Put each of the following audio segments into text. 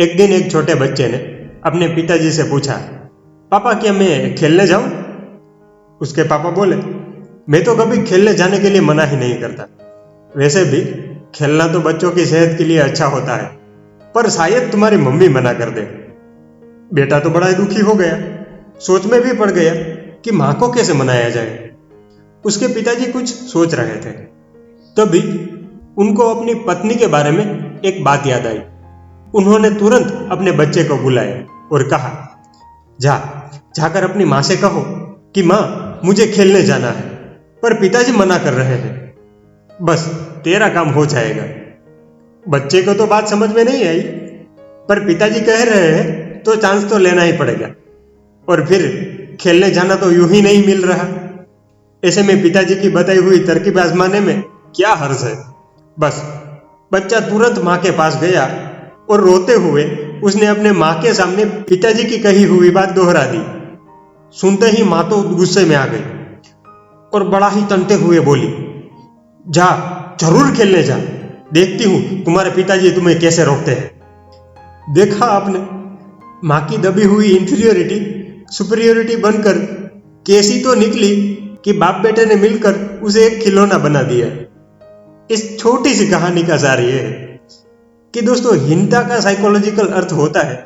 एक दिन एक छोटे बच्चे ने अपने पिताजी से पूछा, पापा क्या मैं खेलने जाऊं? उसके पापा बोले, मैं तो कभी खेलने जाने के लिए मना ही नहीं करता। वैसे भी खेलना तो बच्चों की सेहत के लिए अच्छा होता है, पर शायद तुम्हारी मम्मी मना कर दे। बेटा तो बड़ा ही दुखी हो गया, सोच में भी पड़ गया कि माँ को कैसे मनाया जाए। उसके पिताजी कुछ सोच रहे थे, तभी उनको अपनी पत्नी के बारे में एक बात याद आई। उन्होंने तुरंत अपने बच्चे को बुलाया और कहा, जाकर अपनी माँ से कहो कि माँ मुझे खेलने जाना है, पर पिताजी मना कर रहे हैं। बस तेरा काम हो जाएगा। बच्चे को तो बात समझ में नहीं आई, पर पिताजी कह रहे हैं तो चांस तो लेना ही पड़ेगा, और फिर खेलने जाना तो यूं ही नहीं मिल रहा। ऐसे में पिताजी की बताई हुई तरकीब आजमाने में क्या हर्ज है। बस बच्चा तुरंत माँ के पास गया और रोते हुए उसने अपने माँ के सामने पिताजी की कही हुई बात दोहरा दी। सुनते ही माँ तो गुस्से में आ गई और बड़ा ही तनते हुए बोली, जा जरूर खेलने जा, देखती हूं तुम्हारे पिताजी तुम्हें कैसे रोकते हैं। देखा आपने, माँ की दबी हुई इंफीरियोरिटी सुपीरियोरिटी बनकर कैसी तो निकली कि बाप बेटे ने मिलकर उसे एक खिलौना बना दिया। इस छोटी सी कहानी का सार ये है कि दोस्तों, हीनता का साइकोलॉजिकल अर्थ होता है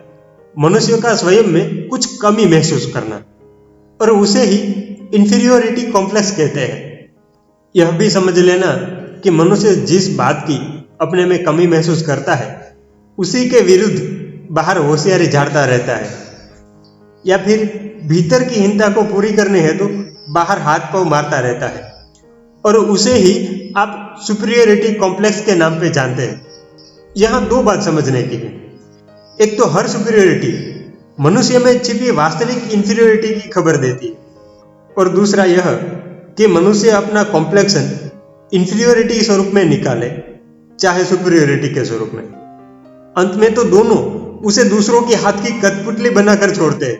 मनुष्य का स्वयं में कुछ कमी महसूस करना, और उसे ही इंफीरियोरिटी कॉम्प्लेक्स कहते हैं। यह भी समझ लेना कि मनुष्य जिस बात की अपने में कमी महसूस करता है उसी के विरुद्ध बाहर होशियारी झाड़ता रहता है, या फिर भीतर की हीनता को पूरी करने हेतु बाहर हाथ पांव मारता रहता है, और उसे ही आप सुपीरियरिटी कॉम्प्लेक्स के नाम पे जानते हैं। यहां दो बात समझने की है। एक तो हर सुपीरियरिटी मनुष्य में छिपी वास्तविक इंफीरियरिटी की खबर देती है, और दूसरा यह कि मनुष्य अपना कॉम्प्लेक्सन इंफीरियरिटी स्वरूप में निकाले चाहे सुपीरियरिटी के स्वरूप में। अंत में तो दोनों उसे दूसरों की हाथ की कठपुतली बनाकर छोड़ते हैं।